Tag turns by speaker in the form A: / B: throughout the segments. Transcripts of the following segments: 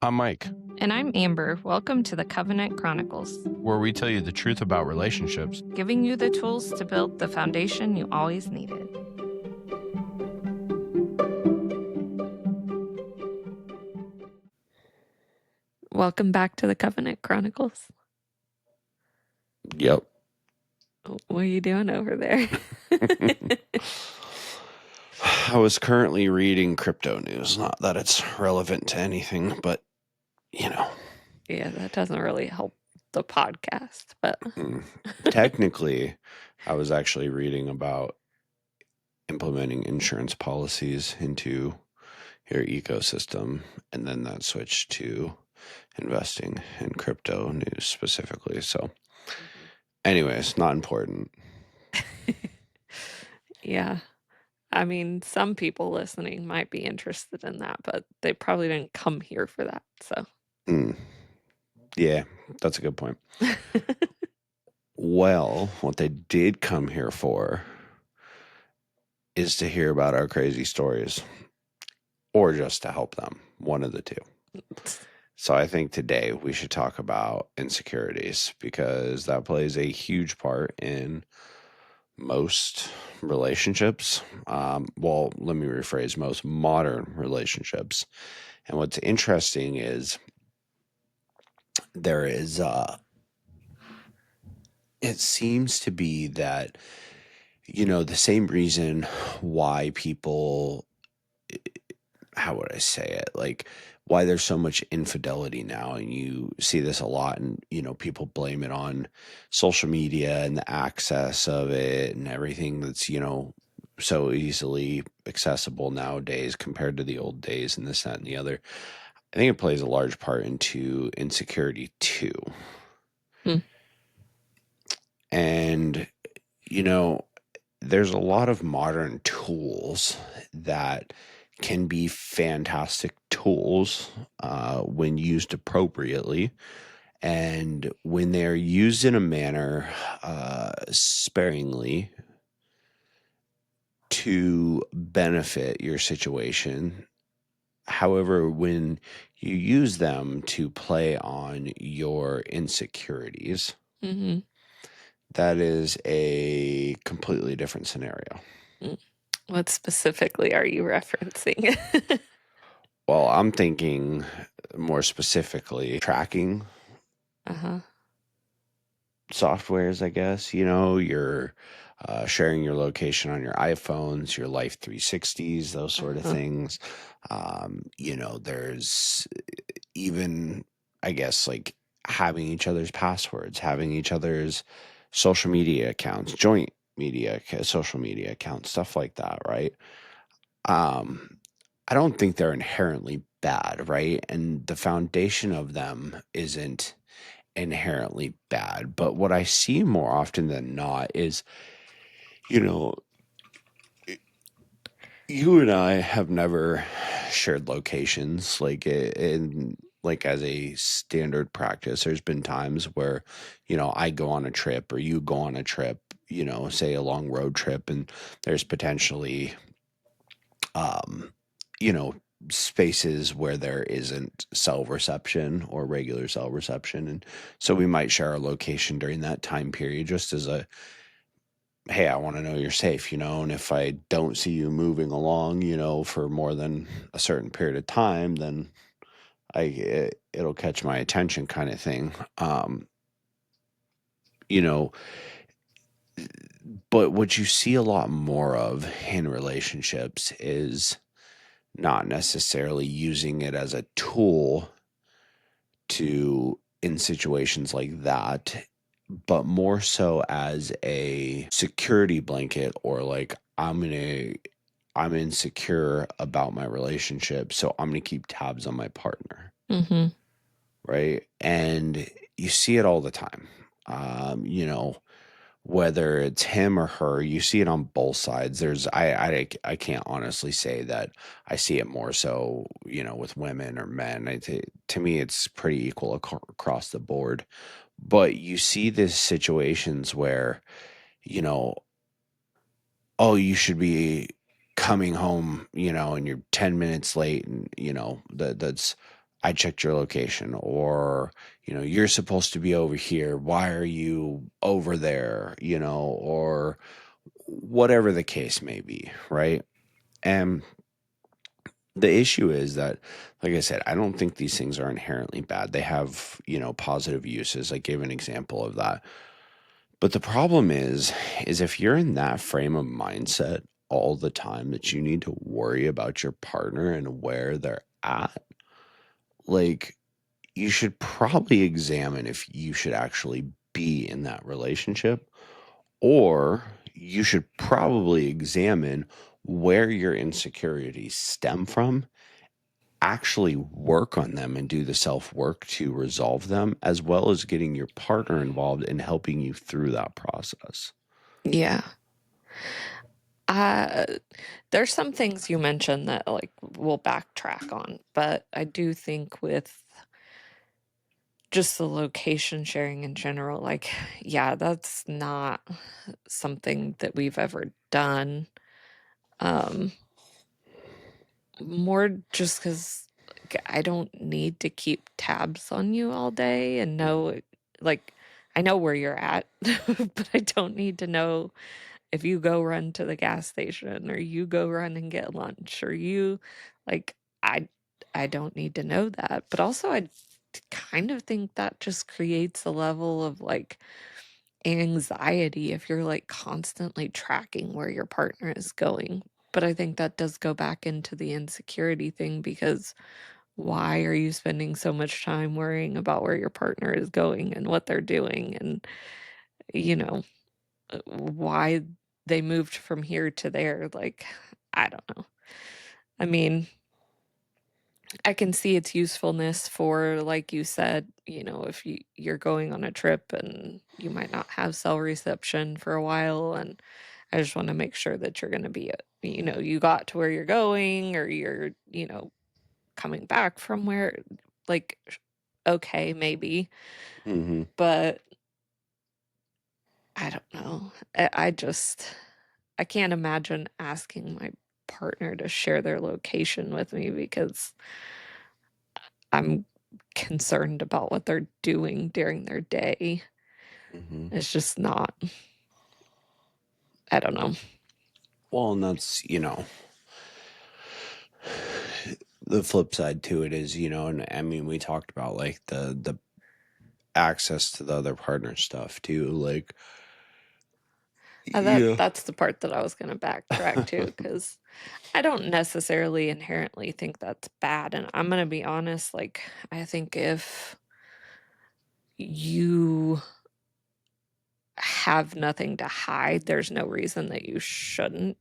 A: I'm Mike,
B: And I'm Amber. Welcome to the Covenant Chronicles,
A: where we tell you the truth about relationships.
B: giving you the tools to build the foundation you always needed. Welcome back to the Covenant Chronicles.
A: Yep.
B: What are you doing over there?
A: I was currently reading crypto news. Not that it's relevant to anything, but,
B: Yeah, that doesn't really help the podcast, but
A: technically, I was actually reading about implementing insurance policies into your ecosystem, and then that switched to investing in crypto news specifically. So, anyways, not important.
B: yeah. I mean, some people listening might be interested in that, but they probably didn't come here for that. So,
A: Yeah, that's a good point. Well, what they did come here for is to hear about our crazy stories or just to help them, one of the two. So I think today we should talk about insecurities because that plays a huge part in most relationships. Well, let me rephrase, most modern relationships. And what's interesting is there is, it seems to be that, the same reason why people, how would I say it? Like why there's so much infidelity now. And you see this a lot, and, people blame it on social media and the access of it and everything that's, so easily accessible nowadays compared to the old days and this, that, and the other. I think it plays a large part into insecurity too.
B: Hmm.
A: And, there's a lot of modern tools that can be fantastic tools when used appropriately. And when they're used in a manner sparingly to benefit your situation. However, when you use them to play on your insecurities,
B: Mm-hmm.
A: that is a completely different scenario.
B: What specifically are you referencing?
A: Well, I'm thinking more specifically tracking
B: Uh-huh.
A: softwares, I guess. You're sharing your location on your iPhones, your Life 360s, those sort of things. There's even, I guess, like having each other's passwords, having each other's social media accounts, joint social media accounts, stuff like that, right? I don't think they're inherently bad, right? And the foundation of them isn't inherently bad. But what I see more often than not is, you know, you and I have never shared locations like as a standard practice. There's been times where, I go on a trip or you go on a trip, say a long road trip, and there's potentially um, you know, spaces where there isn't cell reception or regular cell reception. And so we might share our location during that time period just as a, hey, I want to know you're safe, and if I don't see you moving along, for more than a certain period of time, then it'll catch my attention kind of thing. You know, but what you see a lot more of in relationships is not necessarily using it as a tool to in situations like that, but more so as a security blanket, or like I'm insecure about my relationship, so I'm gonna keep tabs on my partner,
B: Mm-hmm.
A: right? And you see it all the time. Whether it's him or her, you see it on both sides. I can't honestly say that I see it more so, with women or men. To me, it's pretty equal across the board. But you see these situations where, you know, oh, you should be coming home, and you're 10 minutes late, and that's I checked your location, or, you're supposed to be over here. Why are you over there? Or whatever the case may be, right? And the issue is that, like I said, I don't think these things are inherently bad. They have, positive uses. I gave an example of that. But the problem is if you're in that frame of mindset all the time that you need to worry about your partner and where they're at, like, you should probably examine if you should actually be in that relationship, or you should probably examine where your insecurities stem from, actually work on them and do the self work to resolve them, as well as getting your partner involved in helping you through that process.
B: Yeah. Uh, there's some things you mentioned that, like, we'll backtrack on, but I do think with just the location sharing in general, like, yeah, that's not something that we've ever done. Um, More just 'cause, like, I don't need to keep tabs on you all day and know, like, I know where you're at, but I don't need to know if you go run to the gas station or you go run and get lunch or you like, I don't need to know that, but also I kind of think that just creates a level of, like, anxiety if you're, like, constantly tracking where your partner is going. But I think that does go back into the insecurity thing because why are you spending so much time worrying about where your partner is going and what they're doing and, you know, why they moved from here to there? Like, I don't know. I mean, I can see its usefulness for, like you said, if you're going on a trip and you might not have cell reception for a while, and I just want to make sure that you're going to be, you got to where you're going, or you're, coming back from where, like, okay, maybe,
A: Hmm.
B: but I don't know. I can't imagine asking my partner to share their location with me because I'm concerned about what they're doing during their day.
A: Hmm.
B: It's just not, I don't know.
A: Well, and that's, the flip side to it is, and I mean, we talked about like the access to the other partner stuff too. Like, yeah.
B: That's the part that I was gonna backtrack to, because I don't necessarily inherently think that's bad, and I'm gonna be honest, like, I think if you have nothing to hide, there's no reason that you shouldn't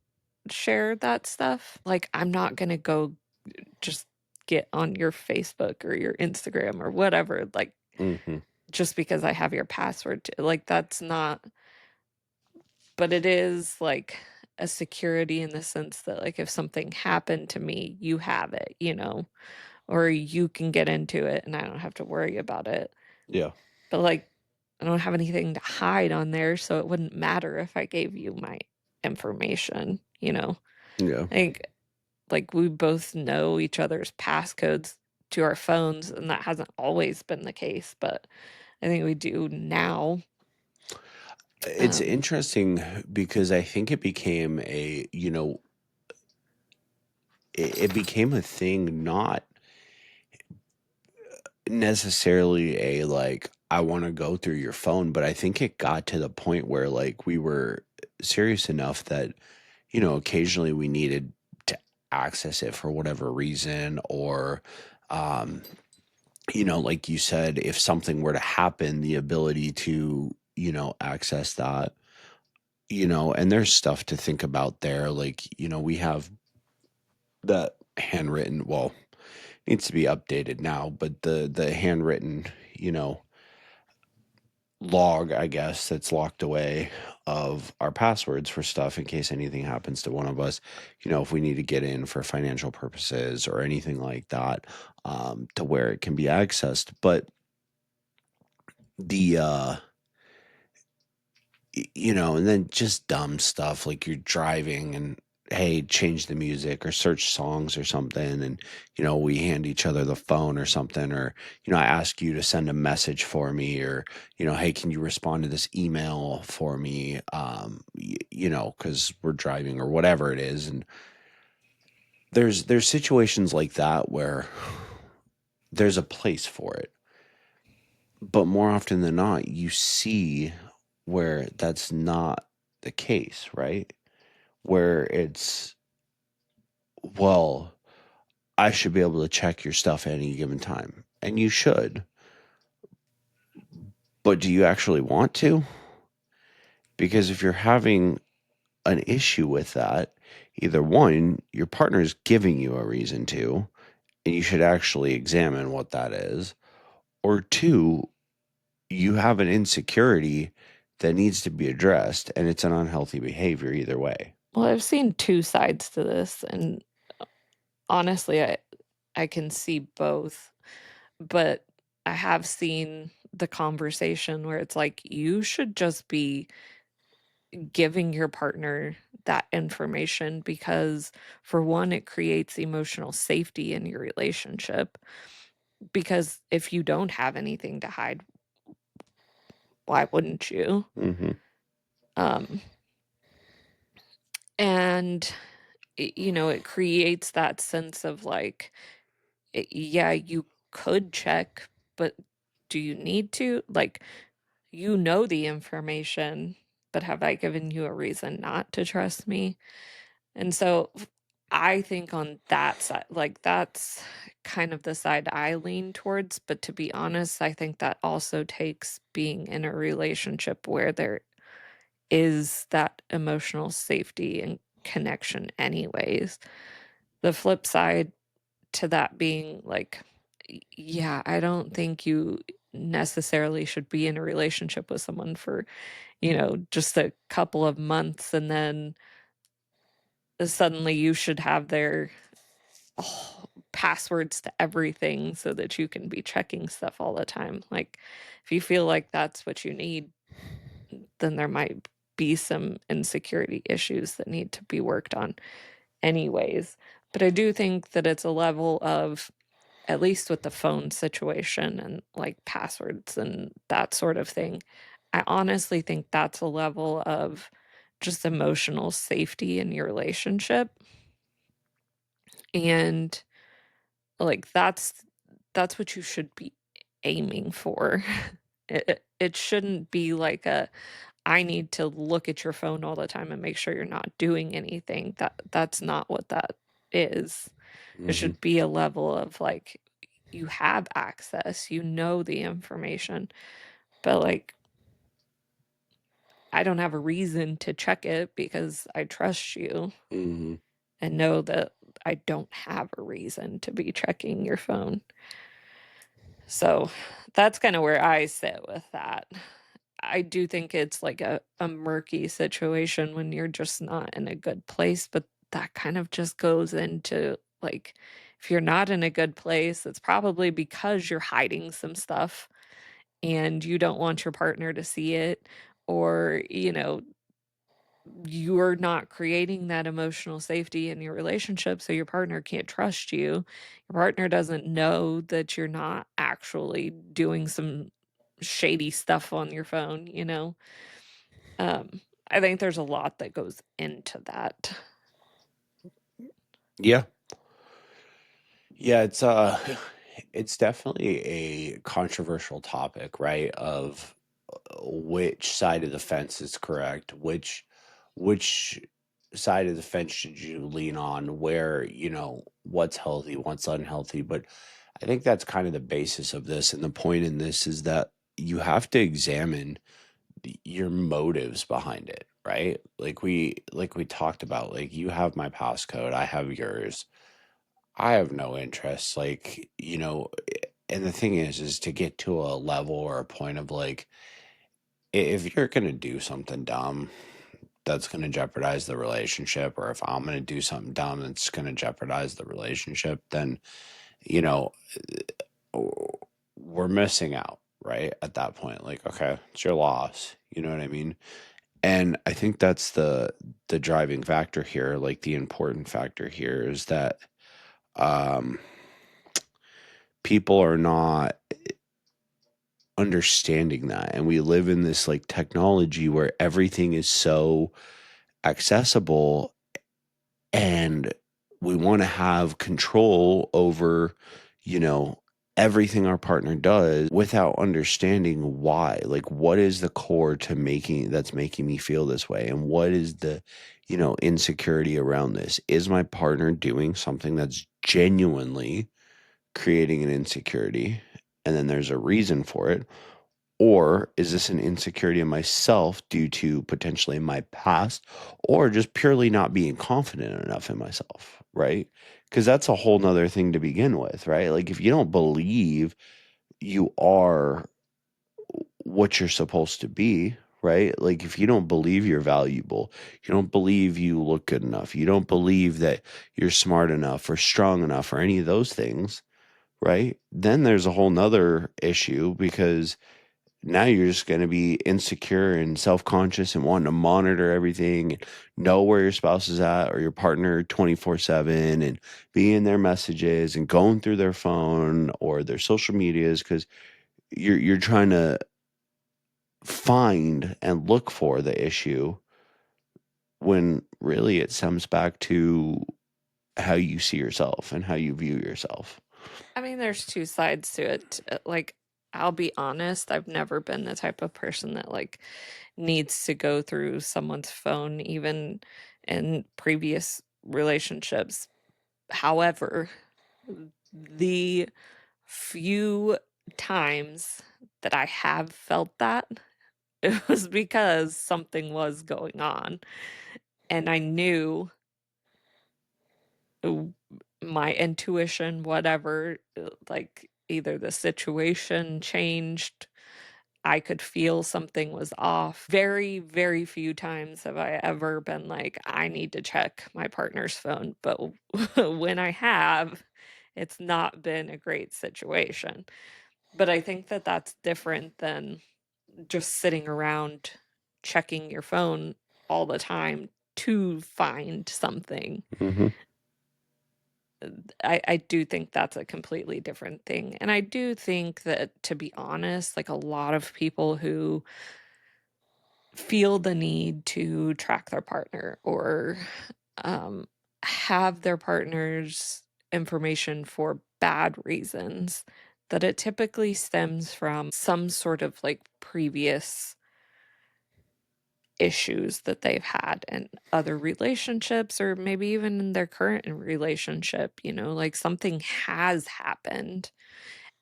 B: share that stuff. Like, I'm not gonna go just get on your Facebook or your Instagram or whatever, like,
A: Hmm.
B: just because I have your password to, like, that's not, but it is like a security in the sense that, like, if something happened to me, you have it, or you can get into it and I don't have to worry about it.
A: Yeah.
B: But, like, I don't have anything to hide on there, so it wouldn't matter if I gave you my information.
A: Yeah.
B: I think, like, we both know each other's passcodes to our phones, and that hasn't always been the case, but I think we do now.
A: It's
B: Um,
A: interesting because I think it became it became a thing, not necessarily a like, I want to go through your phone, but I think it got to the point where like we were serious enough that, occasionally we needed to access it for whatever reason, or, um, like you said, if something were to happen, the ability to, access that, and there's stuff to think about there. Like, we have that handwritten, well, needs to be updated now, but the handwritten, log, I guess, that's locked away of our passwords for stuff in case anything happens to one of us, if we need to get in for financial purposes or anything like that, to where it can be accessed. But the, and then just dumb stuff like you're driving and hey, change the music or search songs or something. And, we hand each other the phone or something, or, I ask you to send a message for me, or, hey, can you respond to this email for me? Cause we're driving or whatever it is. And there's situations like that where there's a place for it. But more often than not, you see where that's not the case, right? Where it's, well, I should be able to check your stuff at any given time. And you should. But do you actually want to? Because if you're having an issue with that, either one, your partner is giving you a reason to, and you should actually examine what that is, or two, you have an insecurity that needs to be addressed, and it's an unhealthy behavior either way.
B: Well, I've seen 2 sides to this, and honestly, I can see both, but I have seen the conversation where it's like, you should just be giving your partner that information because, for one, it creates emotional safety in your relationship, because if you don't have anything to hide, why wouldn't you?
A: Hmm.
B: Um, and, it creates that sense of, like, yeah, you could check, but do you need to? Like, you know the information, but have I given you a reason not to trust me? And so I think on that side, like, that's kind of the side I lean towards. But to be honest, I think that also takes being in a relationship where there is that emotional safety and connection, anyways. The flip side to that being like, yeah, I don't think you necessarily should be in a relationship with someone for, just a couple of months, and then suddenly you should have their passwords to everything so that you can be checking stuff all the time. Like, if you feel like that's what you need, then there might be some insecurity issues that need to be worked on anyways. But I do think that it's a level of, at least with the phone situation and like passwords and that sort of thing, I honestly think that's a level of just emotional safety in your relationship. And like, that's what you should be aiming for. It shouldn't be like a, I need to look at your phone all the time and make sure you're not doing anything. That's not what that is. It
A: Hmm.
B: should be a level of, like, you have access, you know the information, but, like, I don't have a reason to check it because I trust you
A: Hmm.
B: and know that I don't have a reason to be checking your phone. So, that's kinda where I sit with that. I do think it's like a murky situation when you're just not in a good place, but that kind of just goes into, like, if you're not in a good place, it's probably because you're hiding some stuff and you don't want your partner to see it, or, you're not creating that emotional safety in your relationship, so your partner can't trust you. Your partner doesn't know that you're not actually doing some shady stuff on your phone, you know? Um, I think there's a lot that goes into that.
A: Yeah. Yeah, it's definitely a controversial topic, right? Of which side of the fence is correct, which side of the fence should you lean on, where, what's healthy, what's unhealthy. But I think that's kind of the basis of this. And the point in this is that you have to examine your motives behind it, right? Like we talked about, like, you have my passcode, I have yours. I have no interest, like, and the thing is to get to a level or a point of, like, if you're going to do something dumb that's going to jeopardize the relationship, or if I'm going to do something dumb that's going to jeopardize the relationship, then, you know, we're missing out, right? At that point, like, okay, it's your loss. You know what I mean? And I think that's the driving factor here, like the important factor here is that um people are not understanding that. And we live in this like technology where everything is so accessible, and we want to have control over, you know, everything our partner does without understanding why. Like, what is the core to making that's making me feel this way? And what is the, insecurity around this? Is my partner doing something that's genuinely creating an insecurity? And then there's a reason for it. Or is this an insecurity in myself due to potentially my past, or just purely not being confident enough in myself, right? Because that's a whole nother thing to begin with, right? Like if you don't believe you are what you're supposed to be, right? Like if you don't believe you're valuable, you don't believe you look good enough, you don't believe that you're smart enough or strong enough or any of those things, right? Then there's a whole nother issue because now you're just going to be insecure and self-conscious and wanting to monitor everything and know where your spouse is at or your partner 24/7 and be in their messages and going through their phone or their social medias because you're trying to find and look for the issue when really it stems back to how you see yourself and how you view yourself.
B: I mean, there's 2 sides to it. Like, I'll be honest, I've never been the type of person that, like, needs to go through someone's phone even in previous relationships. However, the few times that I have felt that, it was because something was going on, and I knew w my intuition, whatever, like, either the situation changed, I could feel something was off. Very, very few times have I ever been like, "I need to check my partner's phone," but when I have, it's not been a great situation. But I think that that's different than just sitting around checking your phone all the time to find something.
A: Hmm.
B: I do think that's a completely different thing, and I do think that, to be honest, like, a lot of people who feel the need to track their partner or, um, have their partner's information for bad reasons, that it typically stems from some sort of, like, previous issues that they've had in other relationships or maybe even in their current relationship, like something has happened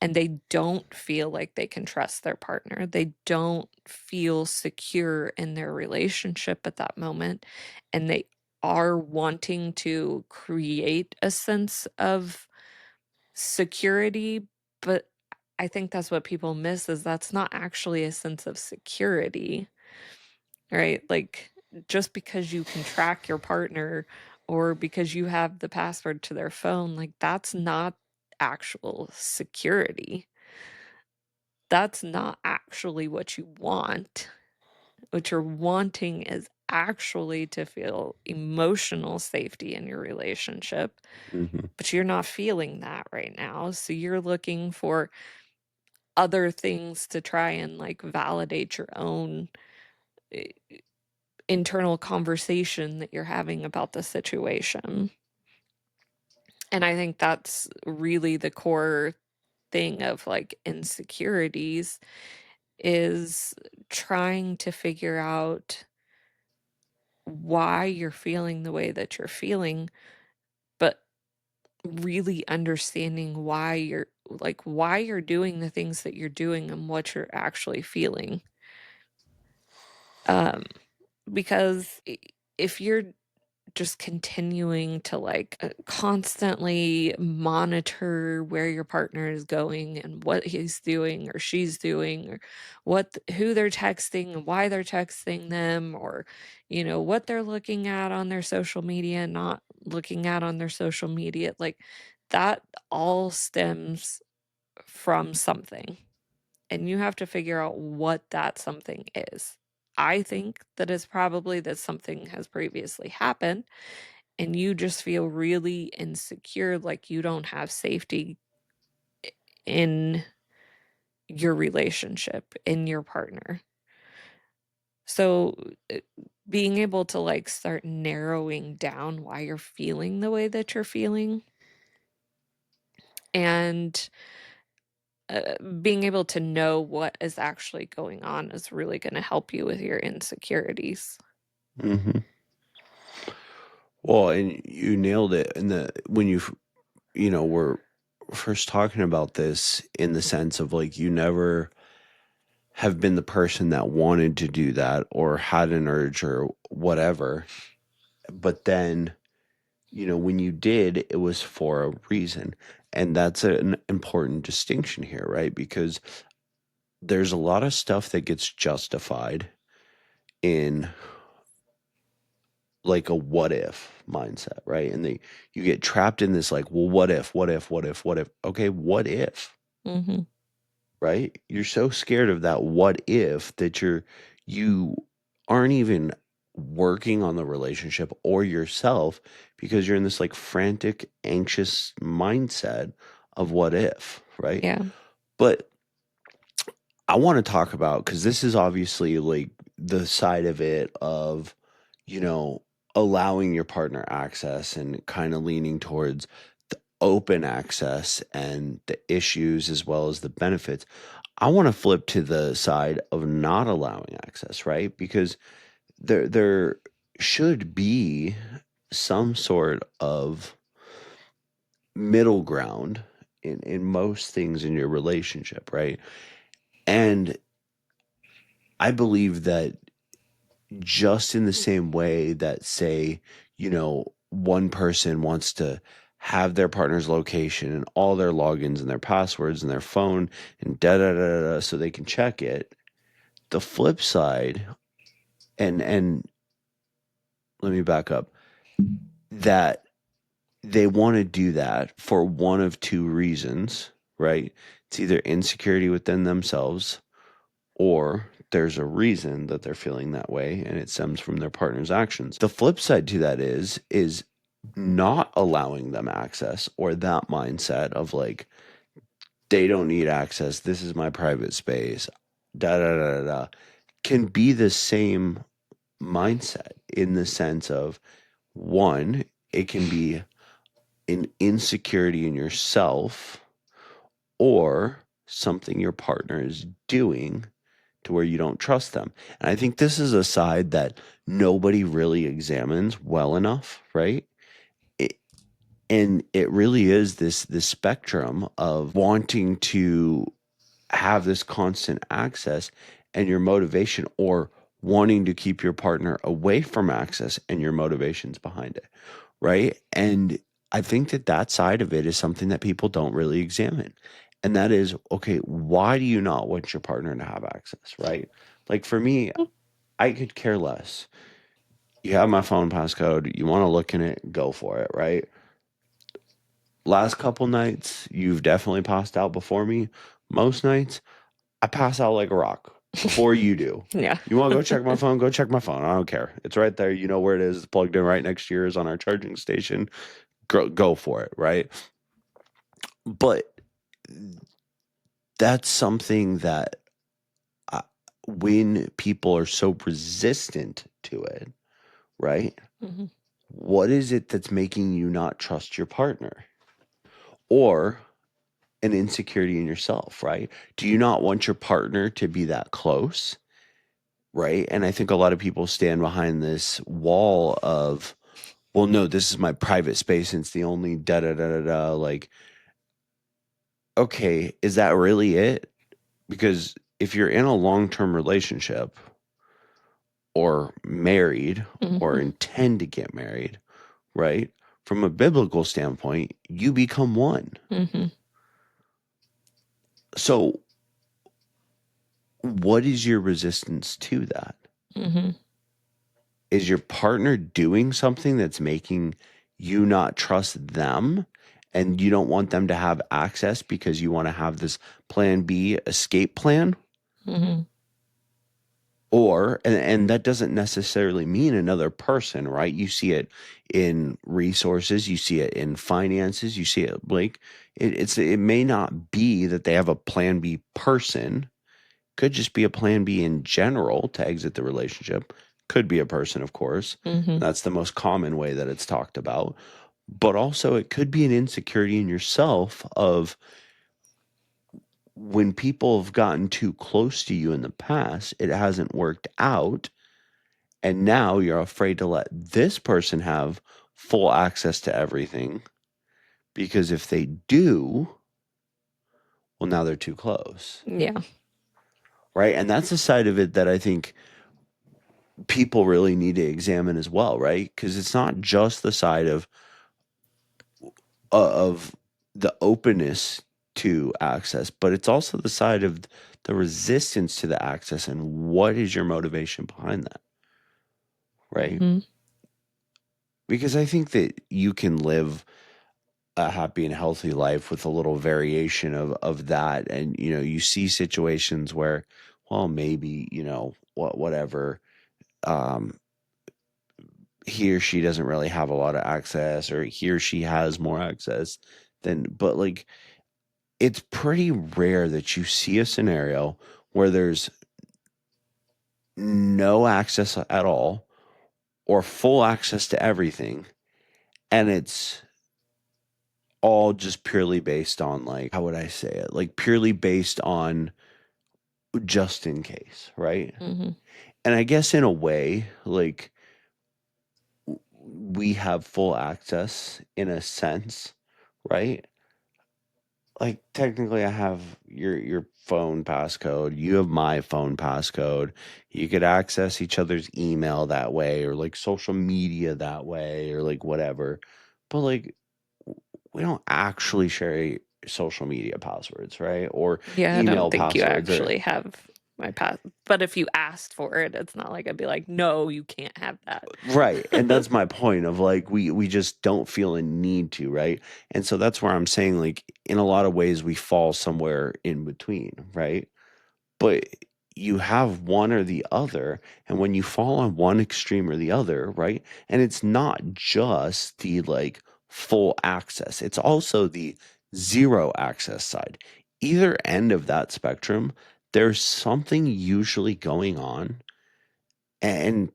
B: and they don't feel like they can trust their partner. They don't feel secure in their relationship at that moment. And they are wanting to create a sense of security. But I think that's what people miss is that's not actually a sense of security. Right? Like, just because you can track your partner or because you have the password to their phone, like, that's not actual security. That's not actually what you want. What you're wanting is actually to feel emotional safety in your relationship,
A: Hmm.
B: but you're not feeling that right now. So you're looking for other things to try and, like, validate your own, eh, internal conversation that you're having about the situation. And I think that's really the core thing of like insecurities is trying to figure out why you're feeling the way that you're feeling, but really understanding why you're doing the things that you're doing and what you're actually feeling. Um, because if you're just continuing to like constantly monitor where your partner is going and what he's doing or she's doing or who they're texting and why they're texting them or what they're looking at on their social media and not looking at on their social media, like that all stems from something, and you have to figure out what that something is. I think that is probably that something has previously happened and you just feel really insecure, like you don't have safety in your relationship, in your partner. So, uh, being able to like start narrowing down why you're feeling the way that you're feeling and being able to know what is actually going on is really going to help you with your insecurities.
A: Hmm. Well, and you nailed it. And when were first talking about this in the sense of like you never have been the person that wanted to do that or had an urge or whatever. But then, when you did, it was for a reason. And that's an important distinction here, right? Because there's a lot of stuff that gets justified in like a what if mindset, right? And you get trapped in this like, well, what if, what if, what if, what if? Okay, what if?
B: Mhm.
A: Right? You're so scared of that what if that you aren't even working on the relationship or yourself because you're in this like frantic, anxious mindset of what if, right?
B: Yeah.
A: But I want to talk about because this is obviously like the side of it of, you know, allowing your partner access and kind of leaning towards the open access and the issues as well as the benefits. I want to flip to the side of not allowing access, right? Because there should be some sort of middle ground in most things in your relationship, right? And I believe that just in the same way that say, one person wants to have their partner's location and all their logins and their passwords and their phone and da da da da so they can check it. The flip side, and let me back up, that they want to do that for one of two reasons, right? It's either insecurity within themselves or there's a reason that they're feeling that way and it stems from their partner's actions. The flip side to that is not allowing them access or that mindset of like they don't need access, this is my private space, da da da da, da, can be the same mindset in the sense of one, it can be an insecurity in yourself or something your partner is doing to where you don't trust them. And I think this is a side that nobody really examines well enough, right? It, and it really is this spectrum of wanting to have this constant access and your motivation or wanting to keep your partner away from access and your motivations behind it, right? And I think that side of it is something that people don't really examine. And that is, okay, why do you not want your partner to have access, right? Like for me, I could care less. You have my phone passcode, you want to look in it, go for it, right? Last couple nights, you've definitely passed out before me. Most nights, I pass out like a rock before you do.
B: Yeah.
A: You want to go check my phone? Go check my phone. I don't care. It's right there. You know where it is. It's plugged in right next to yours on our charging station. Go for it, right? But that's something that I, when people are so resistant to it, right?
B: Mhm.
A: What is it that's making you not trust your partner? Or an insecurity in yourself, right? Do you not want your partner to be that close? Right. And I think a lot of people stand behind this wall of, well, no, this is my private space and it's the only da da da da da. Like, okay, is that really it? Because if you're in a long term relationship or married or
B: Mhm.
A: intend to get married, right? From a biblical standpoint, you become one.
B: Mhm.
A: So, what is your resistance to that?
B: Mhm.
A: Is your partner doing something that's making you not trust them and you don't want them to have access because you want to have this plan B escape plan?
B: Mhm.
A: Or and that doesn't necessarily mean another person, right? You see it in resources, you see it in finances, you see it like it may not be that they have a plan B person, could just be a plan B in general to exit the relationship. Could be a person, of course.
B: Mhm.
A: That's the most common way that it's talked about. But also, it could be an insecurity in yourself of when people have gotten too close to you in the past, it hasn't worked out. And now you're afraid to let this person have full access to everything because if they do, well, now they're too close.
B: Yeah.
A: Right. And that's a side of it that I think people really need to examine as well, right? Because it's not just the side of the openness to access, but it's also the side of the resistance to the access and what is your motivation behind that, right?
B: Mhm.
A: Because I think that you can live a happy and healthy life with a little variation of that, and you see situations where, well, maybe whatever, um he or she doesn't really have a lot of access, or he or she has more access than, but like it's pretty rare that you see a scenario where there's no access at all or full access to everything, and it's all just purely based on, like, how would I say it, like purely based on just in case, right?
B: Mhm.
A: And I guess in a way, like, we have full access in a sense, right? Like technically I have your phone passcode, you have my phone passcode. You could access each other's email that way, or like social media that way, or like whatever. But like we don't actually share social media passwords, right? Or
B: Yeah, I don't
A: email
B: think you
A: passwords, or
B: actually have my pass, but if you asked for it, it's not like I'd be like, "No, you can't have that."
A: right. And that's my point of like we just don't feel a need to, right? And so that's where I'm saying, like, in a lot of ways we fall somewhere in between, right? But you have one or the other, and when you fall on one extreme or the other, right? And it's not just the like full access, it's also the zero access side. Either end of that spectrum, there's something usually going on, and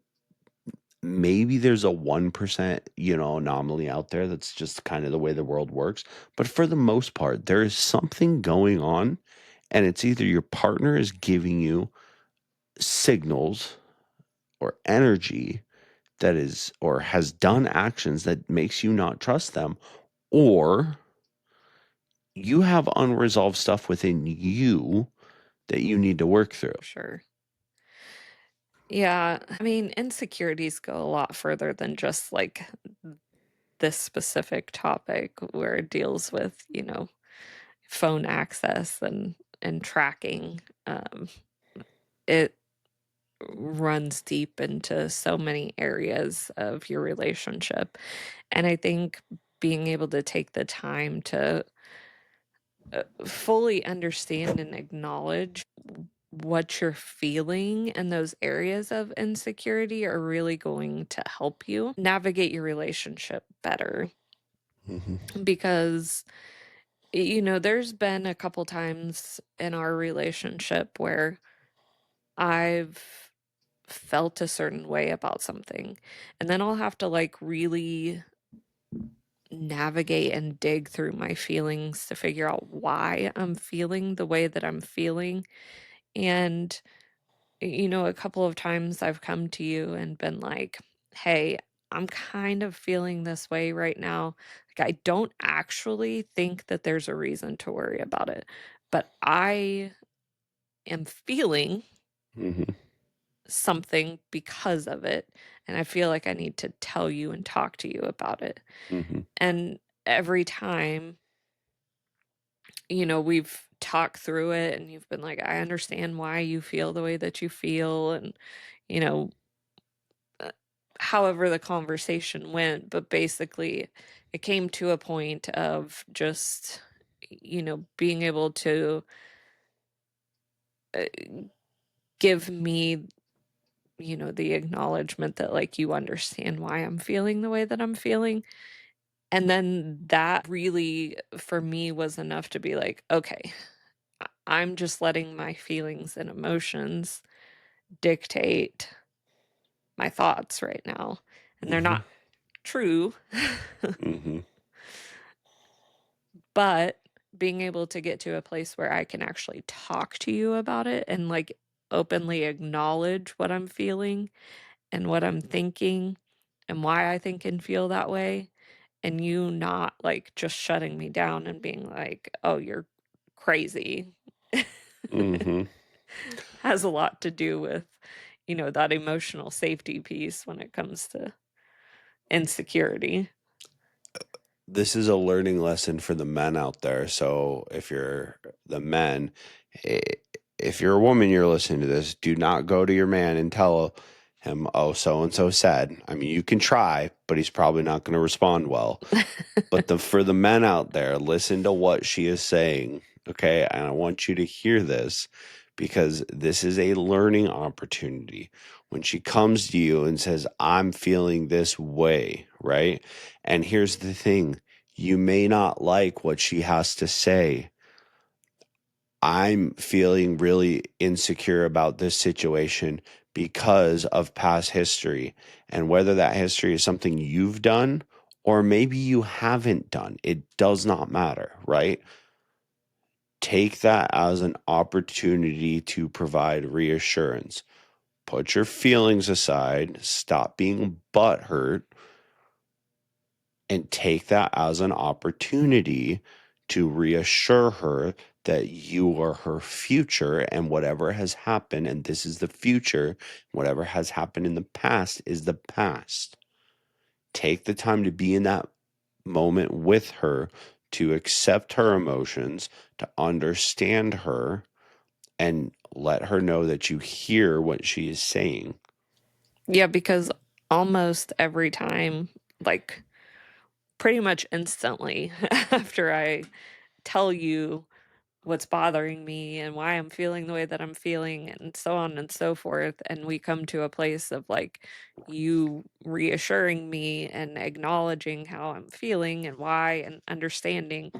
A: maybe there's a 1% anomaly out there that's just kind of the way the world works, but for the most part there is something going on, and it's either your partner is giving you signals or energy that is, or has done actions that makes you not trust them, or you have unresolved stuff within you that you need to work through.
B: Sure. Yeah, I mean, insecurities go a lot further than just, like, this specific topic where it deals with, phone access and tracking. It runs deep into so many areas of your relationship, and I think being able to take the time to fully understand and acknowledge what you're feeling in those areas of insecurity are really going to help you navigate your relationship better.
A: Mhm.
B: Because, there's been a couple times in our relationship where I've felt a certain way about something, and then I'll have to like really navigate and dig through my feelings to figure out why I'm feeling the way that I'm feeling. And, a couple of times I've come to you and been like, hey, I'm kind of feeling this way right now. Like, I don't actually think that there's a reason to worry about it, but I am feeling
A: Mhm.
B: something because of it. And I feel like I need to tell you and talk to you about it.
A: Mhm.
B: And every time we've talked through it and you've been like, I understand why you feel the way that you feel. And, you know, uh, however the conversation went, but basically it came to a point of just, being able to uh, give me the acknowledgement that, like, you understand why I'm feeling the way that I'm feeling. And then that really, for me, was enough to be like, "Okay, I'm just letting my feelings and emotions dictate my thoughts right now, and they're
A: Mhm.
B: not true."
A: Mhm.
B: But being able to get to a place where I can actually talk to you about it and, like, openly acknowledge what I'm feeling and what I'm thinking and why I think and feel that way, and you not, like, just shutting me down and being like, "Oh, you're crazy."
A: Mhm.
B: Has a lot to do with, that emotional safety piece when it comes to insecurity.
A: This is a learning lesson for the men out there. So if you're the men, i- if you're a woman, you're listening to this, do not go to your man and tell him, oh, so and so said. I mean, you can try, but he's probably not going to respond well. But for the men out there, listen to what she is saying, okay? And I want you to hear this because this is a learning opportunity. When she comes to you and says, "I'm feeling this way," right? And here's the thing, you may not like what she has to say. I'm feeling really insecure about this situation because of past history. And whether that history is something you've done or maybe you haven't done, it does not matter, right? Take that as an opportunity to provide reassurance. Put your feelings aside, stop being butthurt, and take that as an opportunity to reassure her that you are her future and whatever has happened, and this is the future, whatever has happened in the past is the past. Take the time to be in that moment with her, to accept her emotions, to understand her, and let her know that you hear what she is saying.
B: Yeah, because almost every time, like, pretty much instantly after I tell you what's bothering me and why I'm feeling the way that I'm feeling and so on and so forth, and we come to a place of, like, you reassuring me and acknowledging how I'm feeling and why and understanding,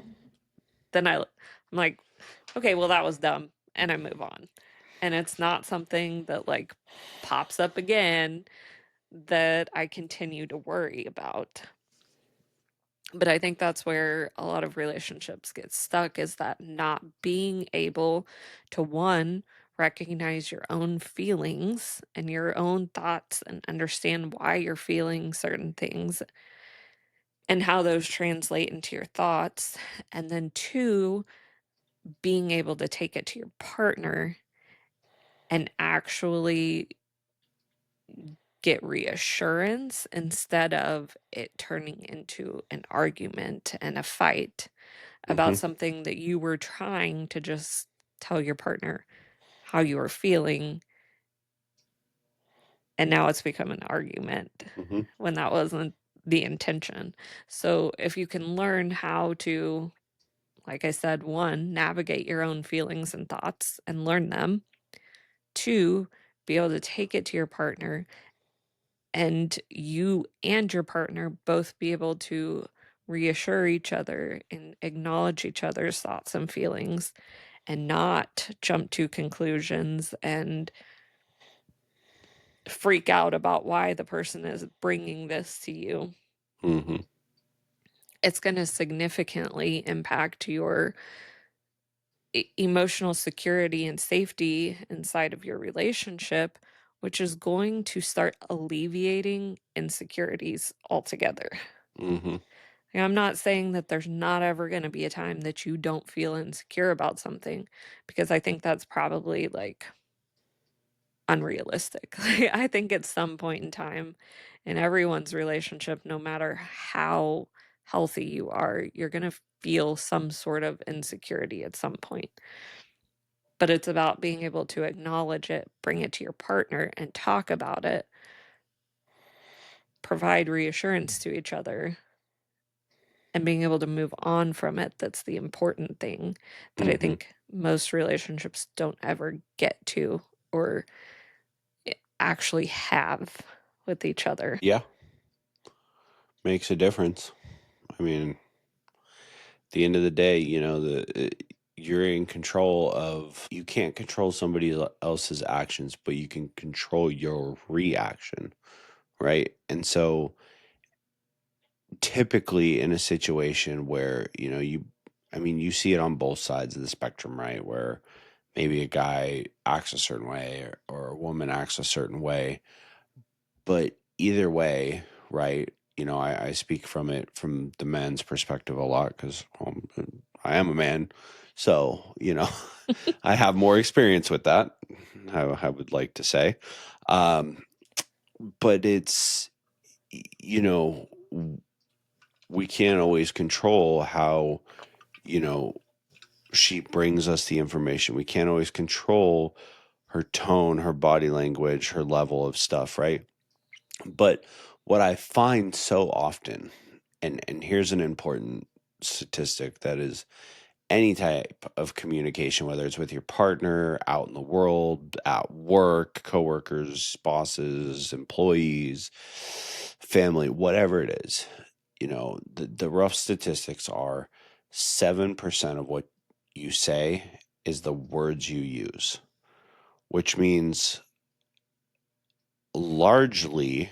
B: then I'm like, "Okay, well, that was dumb," and I move on. And it's not something that, like, pops up again that I continue to worry about. But I think that's where a lot of relationships get stuck, is that not being able to, one, recognize your own feelings and your own thoughts and understand why you're feeling certain things and how those translate into your thoughts. And then two, being able to take it to your partner and actually get reassurance instead of it turning into an argument and a fight about
A: Hmm.
B: something that you were trying to just tell your partner how you were feeling, and now it's become an argument
A: Hmm.
B: when that wasn't the intention. So if you can learn how to, like I said, one, navigate your own feelings and thoughts and learn them. Two, be able to take it to your partner, and you and your partner both be able to reassure each other and acknowledge each other's thoughts and feelings and not jump to conclusions and freak out about why the person is bringing this to you.
A: Hmm.
B: It's going to significantly impact your emotional security and safety inside of your relationship, which is going to start alleviating insecurities altogether.
A: Hmm.
B: And I'm not saying that there's not ever going to be a time that you don't feel insecure about something, because I think that's probably, like, unrealistic. Like, I think at some point in time in everyone's relationship, no matter how healthy you are, you're going to feel some sort of insecurity at some point. But it's about being able to acknowledge it, bring it to your partner, and talk about it, provide reassurance to each other, and being able to move on from it. That's the important thing that I
A: Hmm.
B: think most relationships don't ever get to, or actually have with each other.
A: Yeah, makes a difference. I mean, at the end of the day, you're in control of, you can't control somebody else's actions, but you can control your reaction, right? And so typically in a situation where, I mean, you see it on both sides of the spectrum, right? Where maybe a guy acts a certain way or a woman acts a certain way, but either way, right? I speak from it from the man's perspective a lot because I am a man. So, I have more experience with that, I would like to say. Um, but it's, you know, we can't always control how, you know, she brings us the information. We can't always control her tone, her body language, her level of stuff, right? But what I find so often, and here's an important statistic that is any type of communication, whether it's with your partner, out in the world, at work, coworkers, bosses, employees, family, whatever it is, the rough statistics are 7% of what you say is the words you use, which means largely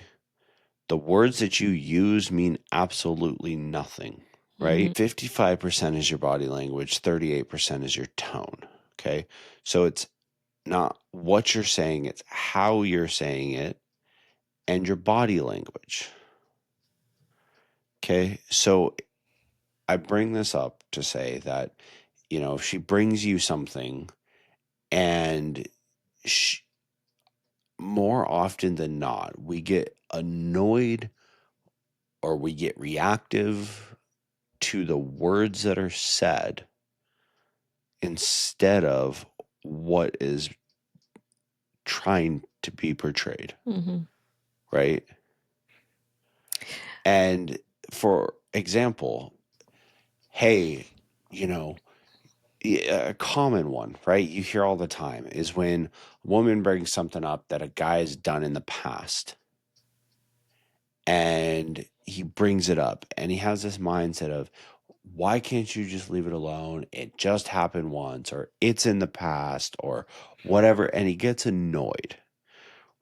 A: the words that you use mean absolutely nothing,
B: Mhm.
A: right? 55% is your body language, 38% is your tone. Okay. So it's not what you're saying, it's how you're saying it and your body language. Okay. So I bring this up to say that, if she brings you something and she, more often than not, we get annoyed or we get reactive to the words that are said instead of what is trying to be portrayed,
B: Mhm.
A: right? And for example, hey, you know, a common one, right? You hear all the time is when a woman brings something up that a guy has done in the past and he brings it up and he has this mindset of, why can't you just leave it alone? It just happened once, or it's in the past, or whatever. And he gets annoyed,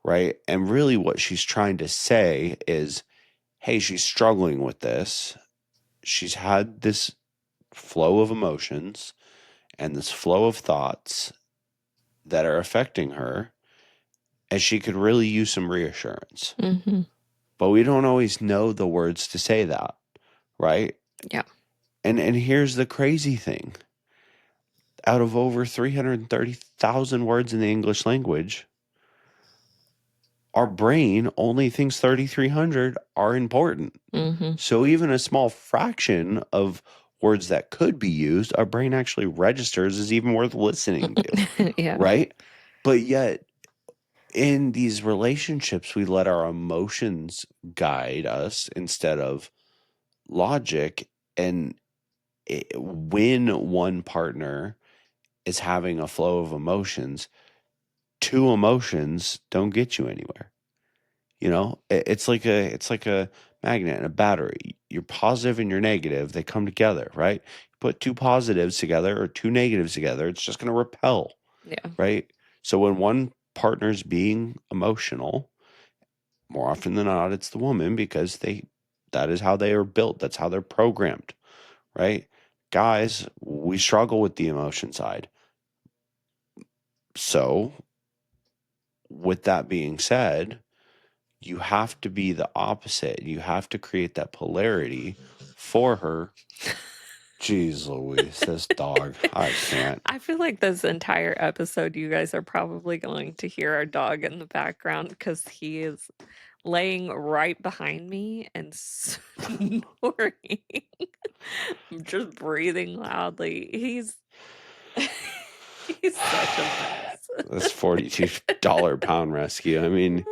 A: right? And really, what she's trying to say is, hey, she's struggling with this. She's had this flow of emotions and this flow of thoughts that are affecting her, and she could really use some reassurance.
B: Mhm.
A: But we don't always know the words to say that, right?
B: Yeah.
A: And here's the crazy thing. Out of over 330,000 words in the English language, our brain only thinks 3,300 are important.
B: Mhm.
A: So even a small fraction of words that could be used, our brain actually registers as even worth listening to,
B: Yeah.
A: right? But yet, in these relationships, we let our emotions guide us instead of logic. And when one partner is having a flow of emotions, two emotions don't get you anywhere. It's like a magnet and a battery. You're positive and you're negative, they come together, right? You put two positives together or two negatives together, it's just going to repel,
B: Yeah.
A: right? So when one partner's being emotional, more often than not it's the woman, because that is how they are built, that's how they're programmed, right? Guys, we struggle with the emotion side. So with that being said, you have to be the opposite. You have to create that polarity for her. Jeez Louise, this dog. I can't.
B: I feel like this entire episode, you guys are probably going to hear our dog in the background because he is laying right behind me and snoring. Just breathing loudly. He's such a mess.
A: This $42 pound rescue. I mean,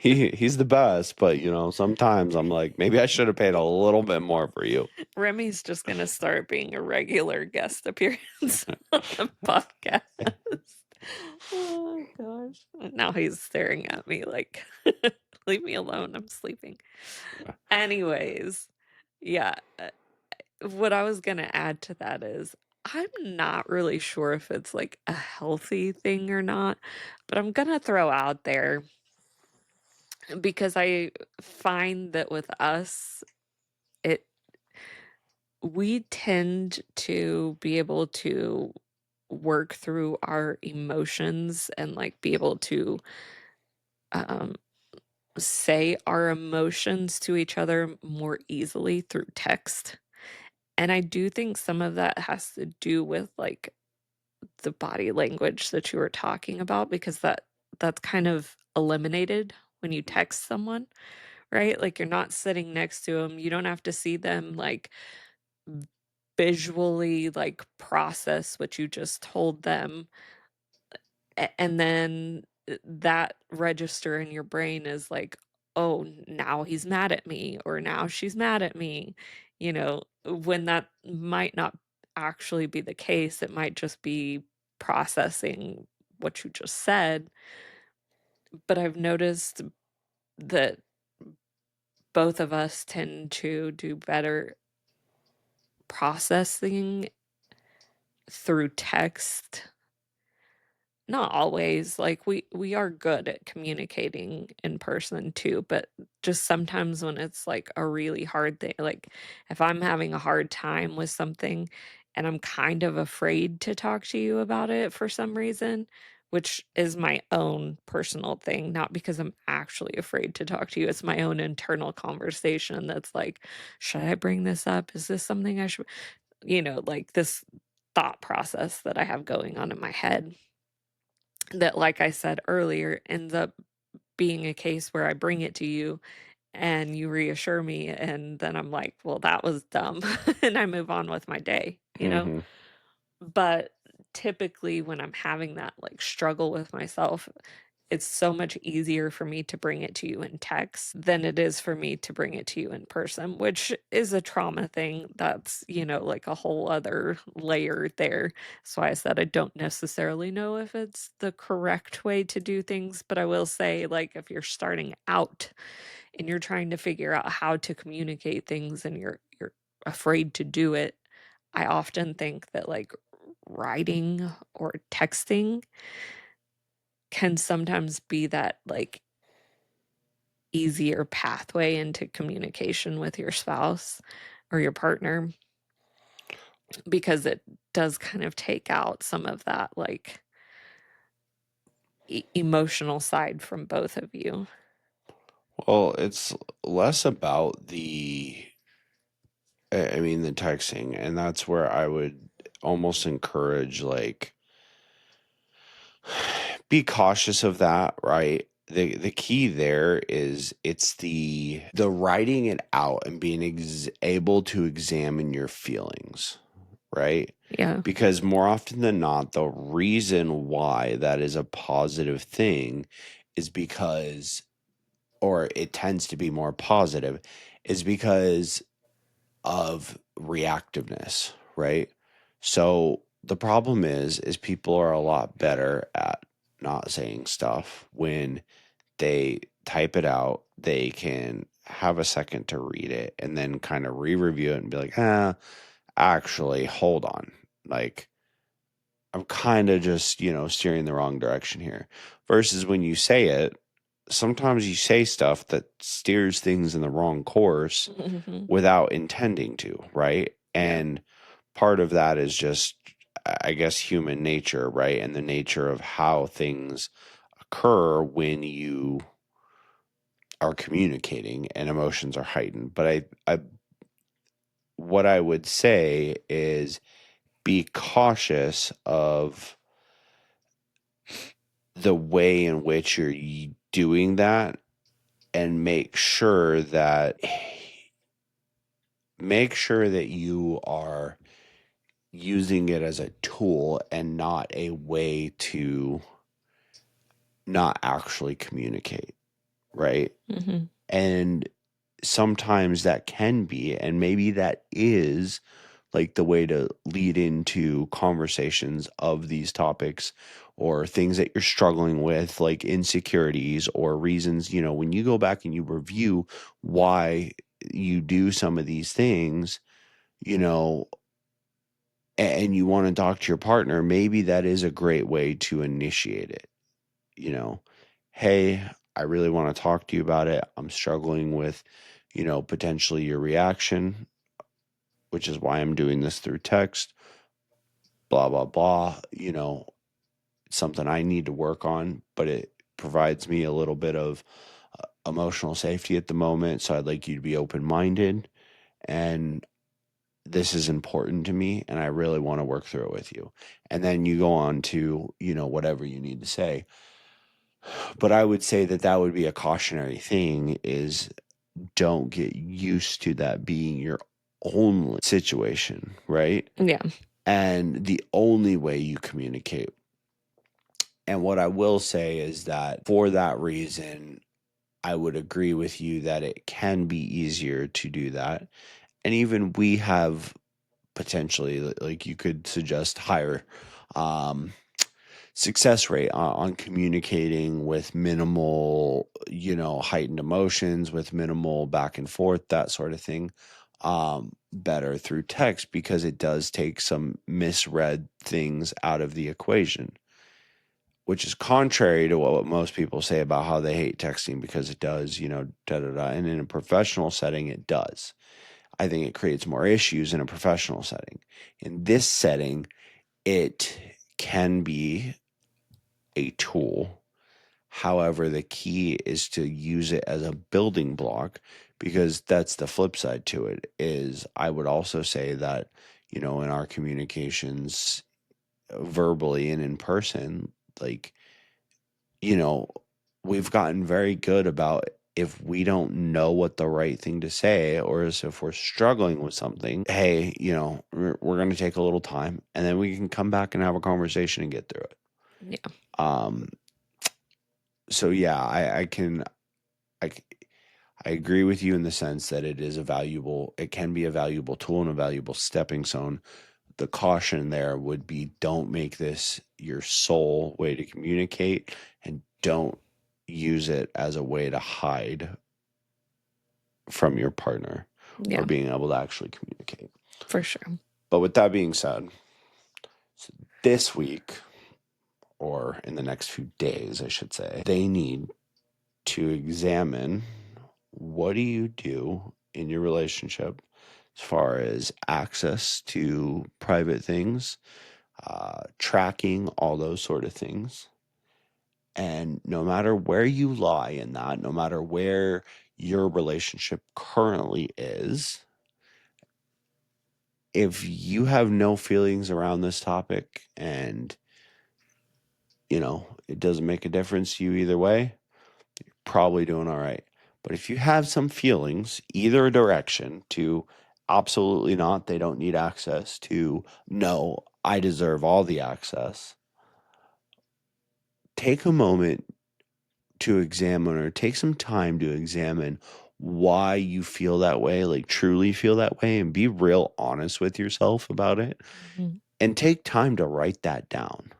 A: he's the best, but sometimes I'm like, maybe I should have paid a little bit more for you.
B: Remy's just gonna start being a regular guest appearance on the podcast. Oh gosh. Now he's staring at me like, "Leave me alone, I'm sleeping."
A: Yeah.
B: Anyways, yeah, what I was gonna add to that is I'm not really sure if it's, like, a healthy thing or not, but I'm gonna throw out there because I find that with us, it we tend to be able to work through our emotions and, like, be able to, um, say our emotions to each other more easily through text, and I do think some of that has to do with, like, the body language that you were talking about because that's kind of eliminated when you text someone, right? Like, you're not sitting next to them, you don't have to see them, like, visually, like, process what you just told them, and then, that register in your brain is like, "Oh, now he's mad at me," or "Now she's mad at me," when that might not actually be the case, it might just be processing what you just said, but I've noticed that both of us tend to do better processing through text. Not always, like, we are good at communicating in person too, but just sometimes when it's, like, a really hard thing like, if I'm having a hard time with something and I'm kind of afraid to talk to you about it for some reason, which is my own personal thing, not because I'm actually afraid to talk to you, it's my own internal conversation that's like, "Should I bring this up? Is this something I should" like, this thought process that I have going on in my head that, like I said earlier, ends up being a case where I bring it to you and you reassure me, and then I'm like, "Well, that was dumb," and I move on with my day, you know?
A: Mhm.
B: But typically, when I'm having that, like, struggle with myself, it's so much easier for me to bring it to you in text than it is for me to bring it to you in person, which is a trauma thing that's, like a whole other layer there. That's why I said I don't necessarily know if it's the correct way to do things, but I will say, like, if you're starting out and you're trying to figure out how to communicate things and you're afraid to do it, I often think that, like, writing or texting can sometimes be that, like, easier pathway into communication with your spouse or your partner because it does kind of take out some of that, like, emotional side from both of you.
A: Well, it's less about I mean, the texting, and that's where I would almost encourage, like, be cautious of that, right? The key there is it's the writing it out and being able to examine your feelings, right?
B: Yeah.
A: Because more often than not, the reason why that is a positive thing is because, or it tends to be more positive, is because of reactiveness, right? So the problem is people are a lot better at not saying stuff when they type it out, they can have a second to read it and then kind of re-review it and be like, actually, hold on. Like, I'm kind of just, steering the wrong direction here. Versus when you say it, sometimes you say stuff that steers things in the wrong course
B: Mhm.
A: without intending to, right?
B: Yeah.
A: And part of that is just, I guess, human nature, right? And the nature of how things occur when you are communicating and emotions are heightened. But what I would say is be cautious of the way in which you're doing that and make sure that you are using it as a tool and not a way to not actually communicate, right?
B: Mhm.
A: And sometimes that can be, and maybe that is like the way to lead into conversations of these topics or things that you're struggling with, like insecurities or reasons, when you go back and you review why you do some of these things, you know, and you want to talk to your partner, maybe that is a great way to initiate it. You know, hey, I really want to talk to you about it. I'm struggling with, potentially your reaction, which is why I'm doing this through text, blah, blah, blah. It's something I need to work on, but it provides me a little bit of emotional safety at the moment. So I'd like you to be open minded. And this is important to me. And I really want to work through it with you. And then you go on to, whatever you need to say. But I would say that that would be a cautionary thing is don't get used to that being your only situation, right?
B: Yeah.
A: And the only way you communicate. And what I will say is that for that reason, I would agree with you that it can be easier to do that. And even we have potentially, like, you could suggest higher um, success rate on communicating with minimal, heightened emotions, with minimal back and forth, that sort of thing, better through text because it does take some misread things out of the equation, which is contrary to what most people say about how they hate texting because it does, da da da. And in a professional setting, it does. I think it creates more issues in a professional setting. In this setting, it can be a tool. However, the key is to use it as a building block because that's the flip side to it is I would also say that, in our communications verbally and in person, like, you know, we've gotten very good about if we don't know what the right thing to say or is if we're struggling with something, hey, we're going to take a little time and then we can come back and have a conversation and get through it.
B: Yeah.
A: Um, so yeah, I, I agree with you in the sense that it can be a valuable tool and a valuable stepping stone. The caution there would be don't make this your sole way to communicate and don't use it as a way to hide from your partner or
B: Yeah.
A: being able to actually communicate.
B: For sure.
A: But with that being said, so this week, or in the next few days, I should say, they need to examine what do you do in your relationship as far as access to private things, tracking, all those sort of things. And no matter where you lie in that, no matter where your relationship currently is, if you have no feelings around this topic and, it doesn't make a difference to you either way, probably doing all right. But if you have some feelings, either direction, to absolutely not, they don't need access, to no, I deserve all the access, take a moment to examine or take some time to examine why you feel that way, like truly feel that way, and be real honest with yourself about it.
B: Mhm.
A: And take time to write that down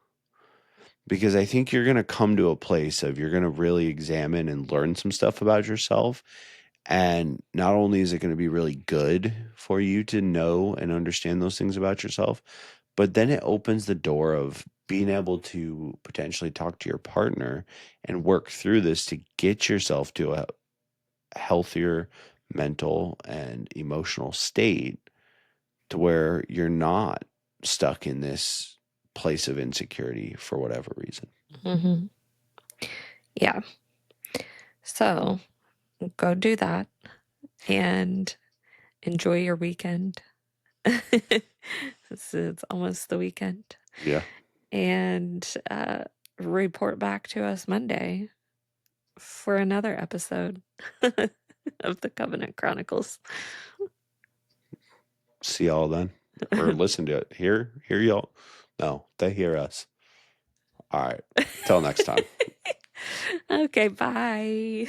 A: because I think you're going to come to a place of you're going to really examine and learn some stuff about yourself. And not only is it going to be really good for you to know and understand those things about yourself, but then it opens the door of being able to potentially talk to your partner and work through this to get yourself to a healthier mental and emotional state to where you're not stuck in this place of insecurity for whatever reason.
B: Mhm. Yeah. So go do that and enjoy your weekend. It's almost the weekend.
A: Yeah.
B: And report back to us Monday for another episode of the Covenant Chronicles.
A: See y'all then. Or listen to it. Hear y'all. No, they hear us. All right. Till next time.
B: Okay, bye.